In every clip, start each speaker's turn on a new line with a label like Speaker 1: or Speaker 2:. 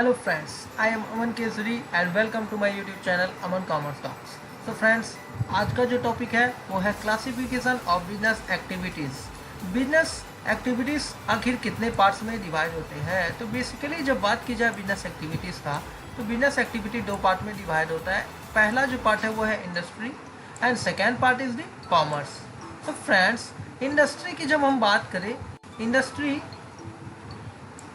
Speaker 1: Hello friends, I am Aman Kesari and welcome to my YouTube channel Aman Commerce Talks. तो friends, आज का जो topic है वो है classification of business activities. Business activities आखिर कितने पार्ट्स में डिवाइड होते हैं। तो बेसिकली जब बात की जाए बिजनेस एक्टिविटीज़ का, तो बिजनेस एक्टिविटी दो पार्ट में डिवाइड होता है। पहला जो पार्ट है वो है industry and second part is the commerce. तो फ्रेंड्स, इंडस्ट्री की जब हम बात करें,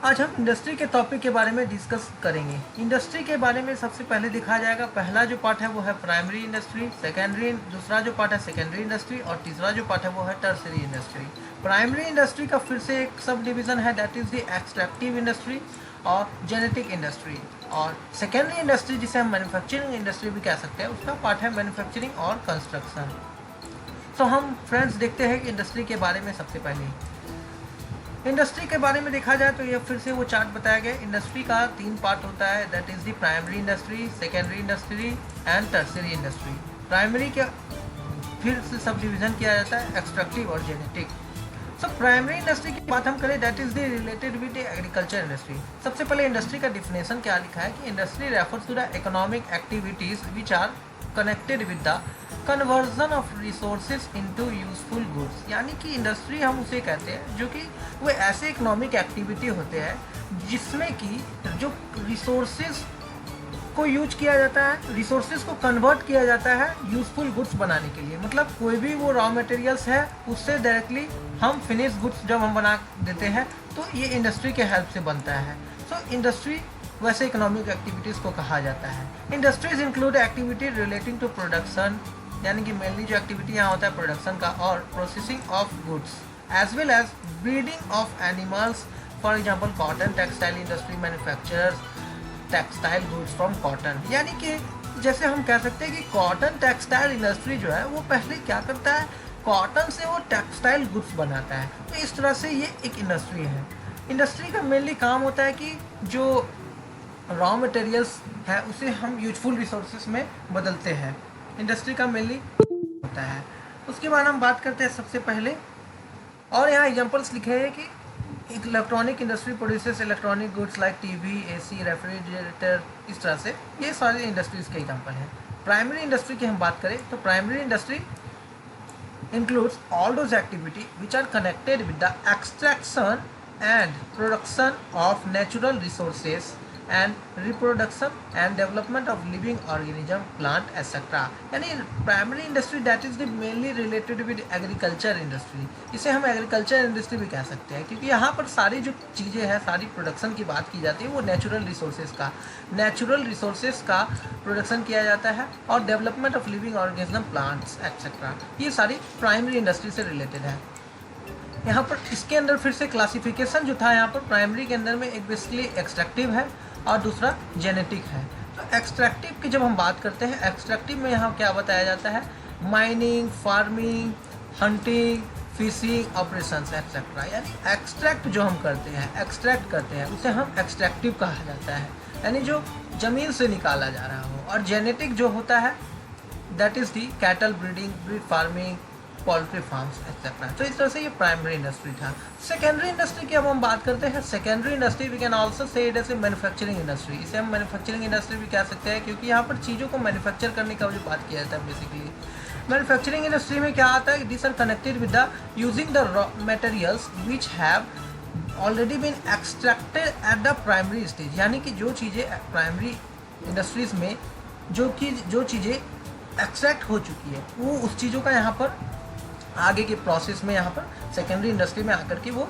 Speaker 1: आज हम इंडस्ट्री के टॉपिक के बारे में डिस्कस करेंगे। इंडस्ट्री के बारे में सबसे पहले दिखाया जाएगा, पहला जो पार्ट है वो है प्राइमरी इंडस्ट्री, दूसरा जो पार्ट है सेकेंडरी इंडस्ट्री और तीसरा जो पार्ट है वो है टर्सरी इंडस्ट्री। प्राइमरी इंडस्ट्री का फिर से एक सब डिवीज़न है, that is the extractive industry और जेनेटिक इंडस्ट्री। और सेकेंडरी इंडस्ट्री जिसे हम मैन्युफैक्चरिंग इंडस्ट्री भी कह सकते हैं, उसका पार्ट है मैन्युफैक्चरिंग और कंस्ट्रक्शन। तो हम फ्रेंड्स देखते हैं कि इंडस्ट्री के बारे में सबसे पहले इंडस्ट्री के बारे में देखा जाए तो ये फिर से वो चार्ट बताया गया। इंडस्ट्री का तीन पार्ट होता है, that is the primary industry, secondary industry and tertiary industry. Primary का फिर से सब डिवीज़न किया जाता है, एक्सट्रैक्टिव और जेनेटिक। सब प्राइमरी इंडस्ट्री की बात हम करें, that is the related with agriculture industry. सबसे पहले इंडस्ट्री का डिफिनेशन क्या लिखा है कि industry refers to the economic activities which are connected with the conversion of resources into useful goods. यानी कि इंडस्ट्री हम उसे कहते हैं जो कि वो ऐसे इकोनॉमिक एक्टिविटी होते हैं जिसमें कि जो रिसोर्सेज को यूज किया जाता है, रिसोर्सेज को कन्वर्ट किया जाता है यूजफुल गुड्स बनाने के लिए। मतलब कोई भी वो रॉ मटेरियल्स है, उससे डायरेक्टली हम फिनिश गुड्स जब हम बना देते हैं तो ये इंडस्ट्री के हेल्प से बनता है। सो इंडस्ट्री वैसे इकोनॉमिक एक्टिविटीज़ को कहा जाता है। Industries include activity relating to production, यानी कि मेनली जो एक्टिविटी यहाँ होता है प्रोडक्शन का, और processing of goods as well as breeding of animals. For example cotton textile industry manufacturers textile goods from cotton. यानी कि जैसे हम कह सकते हैं कि कॉटन टेक्सटाइल इंडस्ट्री जो है वो पहले क्या करता है, कॉटन से वो टेक्सटाइल गुड्स बनाता है। तो इस तरह से ये एक इंडस्ट्री है। इंडस्ट्री का मेनली काम होता है कि जो रॉ मटेरियल्स है उसे हम यूजफुल रिसोर्सेज में बदलते हैं। इंडस्ट्री का मेनली होता है। उसके बाद हम बात करते हैं सबसे पहले, और यहाँ एग्जांपल्स लिखे हैं कि electronic industry produces electronic goods like TV, AC, refrigerator. इस तरह से ये सारे इंडस्ट्रीज़ के एग्जांपल हैं। प्राइमरी इंडस्ट्री की हम बात करें तो primary industry includes all those activity which are connected with the extraction and production of natural resources and reproduction and development of living organism, plant, etc. यानी primary industry that is the mainly related with agriculture industry. इसे हम agriculture industry भी कह सकते हैं क्योंकि यहाँ पर सारी जो चीज़ें हैं, सारी प्रोडक्शन की बात की जाती है वो नेचुरल रिसोर्सेज का प्रोडक्शन किया जाता है और development of living organism, plants etcetera. ये सारी प्राइमरी इंडस्ट्री से रिलेटेड है। यहाँ पर इसके अंदर फिर से क्लासिफिकेशन जो था, यहाँ पर प्राइमरी के अंदर में एक बेसिकली एक्सट्रैक्टिव है और दूसरा जेनेटिक है। तो एक्सट्रैक्टिव की जब हम बात करते हैं, एक्सट्रैक्टिव में यहाँ क्या बताया जाता है, mining, farming, hunting, fishing operations etcetera. यानी एक्सट्रैक्ट जो हम करते हैं उसे हम एक्सट्रैक्टिव कहा जाता है, यानी जो ज़मीन से निकाला जा रहा हो। और जेनेटिक जो होता है that is the cattle breeding, breed farming, poultry farms etcetera. तो इस तरह से ये प्राइमरी इंडस्ट्री था। सेकेंडरी इंडस्ट्री की अब हम बात करते हैं। Secondary industry we can also say it as a manufacturing industry. इसे हम मैन्युफैक्चरिंग इंडस्ट्री भी कह सकते हैं क्योंकि यहाँ पर चीज़ों को मैन्युफैक्चर करने का जो बात किया जाता है बेसिकली। मैन्युफैक्चरिंग इंडस्ट्री में क्या आता है, this are connected with the using the raw materials which have already been extracted at the primary stage. यानी कि जो चीज़ें प्राइमरी इंडस्ट्रीज़ में जो चीज़ें एक्सट्रैक्ट हो चुकी है, वो उस चीज़ों का यहाँ पर आगे के प्रोसेस में यहाँ पर सेकेंडरी इंडस्ट्री में आकर के वो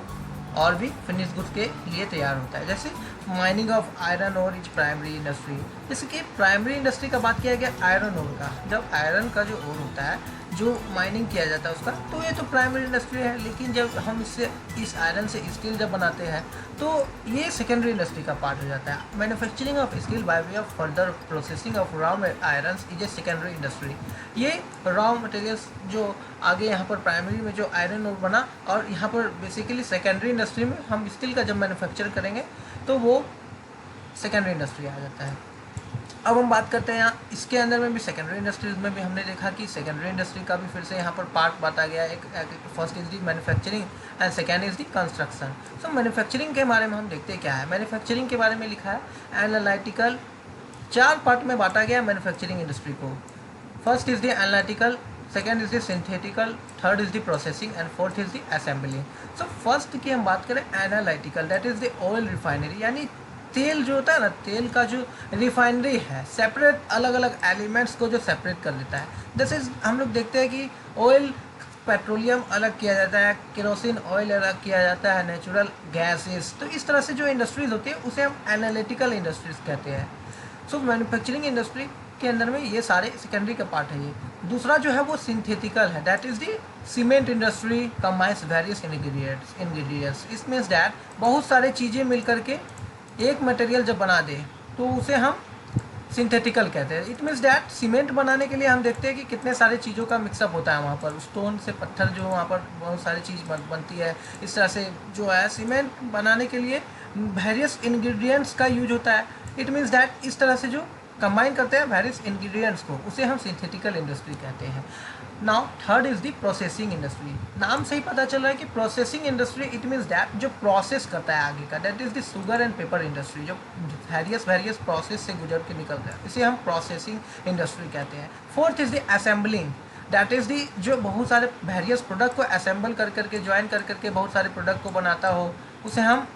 Speaker 1: और भी फिनिश गुड्स के लिए तैयार होता है। जैसे mining of iron ore is primary industry. जैसे कि प्राइमरी इंडस्ट्री का बात किया गया आयरन ओर का, जब आयरन का जो ओर होता है जो माइनिंग किया जाता है उसका, तो ये तो प्राइमरी इंडस्ट्री है। लेकिन जब हम इस आयरन से स्टील जब बनाते हैं तो ये सेकेंडरी इंडस्ट्री का पार्ट हो जाता है। Manufacturing of steel by way of further processing of raw iron is a secondary industry. ये रॉ मटेरियल्स जो आगे यहाँ पर प्राइमरी में जो आयरन ओर बना, और यहाँ पर बेसिकली सेकेंडरी इंडस्ट्री में हम स्टील का जब मैन्युफैक्चर करेंगे तो वो सेकेंडरी इंडस्ट्री आ जाता है। अब हम बात करते हैं यहाँ इसके अंदर में भी सेकेंडरी इंडस्ट्रीज में भी हमने देखा कि सेकेंडरी इंडस्ट्री का भी फिर से यहाँ पर पार्ट बांटा गया है। एक first is the manufacturing and second is the construction. So manufacturing के बारे में हम देखते हैं क्या है। मैन्युफैक्चरिंग के बारे में लिखा है एनालिटिकल, 4 पार्ट में बांटा गया मैन्युफैक्चरिंग इंडस्ट्री को। First is the analytical, second is the synthetical, third is the processing and fourth is the assembling. So first की हम बात करें analytical, that is the oil refinery, यानी तेल जो होता है ना, तेल का जो रिफाइनरी है, सेपरेट अलग अलग एलिमेंट्स को जो सेपरेट कर देता है। जैसे हम लोग देखते हैं कि ऑयल, पेट्रोलियम अलग किया जाता है, केरोसिन ऑयल अलग किया जाता है, नेचुरल गैसेस। तो इस तरह से जो इंडस्ट्रीज होती है उसे हम एनालिटिकल इंडस्ट्रीज कहते हैं। सो मैन्युफैक्चरिंग इंडस्ट्री के अंदर में ये सारे सेकेंडरी का पार्ट है। ये दूसरा जो है वो सिंथेटिकल है, that is the cement industry combines various ingredients. इस मीन्स दैट बहुत सारे चीज़ें मिल करके एक मटेरियल जब बना दे तो उसे हम सिंथेटिकल कहते हैं। इट मीन्स डैट सीमेंट बनाने के लिए हम देखते हैं कि कितने सारे चीज़ों का मिक्सअप होता है वहाँ पर, स्टोन से पत्थर जो वहाँ पर बहुत सारी चीज़ बनती है। इस तरह से जो है सीमेंट बनाने के लिए वेरियस इंग्रेडिएंट्स का यूज होता है। इट मीन्स डैट इस तरह से जो कंबाइन करते हैं वेरियस इंग्रेडिएंट्स को, उसे हम सिंथेटिकल इंडस्ट्री कहते हैं। Now third is the processing industry. नाम से ही पता चल रहा है कि processing industry, it means that जो प्रोसेस करता है आगे का, that is the sugar and paper industry, जो वेरियस प्रोसेस से गुजर के निकलता है, इसे हम प्रोसेसिंग इंडस्ट्री कहते हैं। Fourth is the assembling, that is दी जो बहुत सारे वेरियस प्रोडक्ट को असेंबल कर करके, ज्वाइन कर करके बहुत सारे प्रोडक्ट को बनाता हो, उसे हम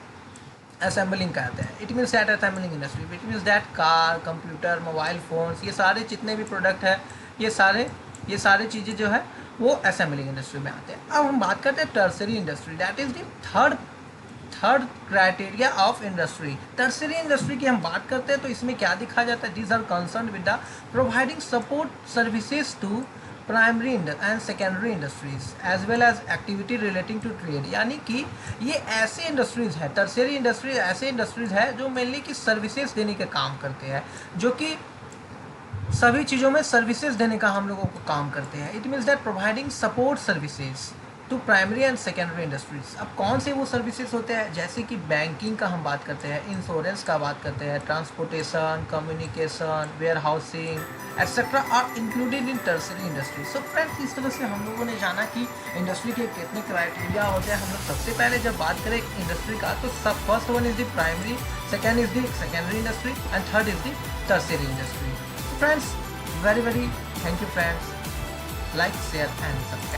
Speaker 1: असेंबलिंग कहते हैं। It means that assembling industry, it means that car, computer, mobile phones, ये सारे जितने भी प्रोडक्ट है, ये सारे चीज़ें जो है वो असेंबलिंग इंडस्ट्री में आते हैं। अब हम बात करते हैं tertiary industry, that is the third criteria of industry. Tertiary industry की हम बात करते हैं तो इसमें क्या दिखा जाता है, these are concern with the providing support services to primary and secondary industries as well as activity relating to trade. यानी कि ये ऐसे इंडस्ट्रीज़ है, टर्सरी इंडस्ट्री ऐसे इंडस्ट्रीज़ है जो मेनली कि सर्विसेज देने के काम करते हैं, जो कि सभी चीज़ों में सर्विसेज देने का हम लोगों को काम करते हैं। It means that providing support services to primary and secondary industries. अब कौन से वो सर्विसेज होते हैं, जैसे कि बैंकिंग का हम बात करते हैं, इंश्योरेंस का बात करते हैं, transportation, communication, warehousing etcetera are included in tertiary industry. So friends, इस तरह से हम लोगों ने जाना कि इंडस्ट्री के कितने क्राइटेरिया होते हैं। हम लोग सबसे पहले जब बात करें इंडस्ट्री का तो सब first one is the primary, second is the secondary industry and third is the tertiary industry. Friends, very thank you friends, like, share and subscribe.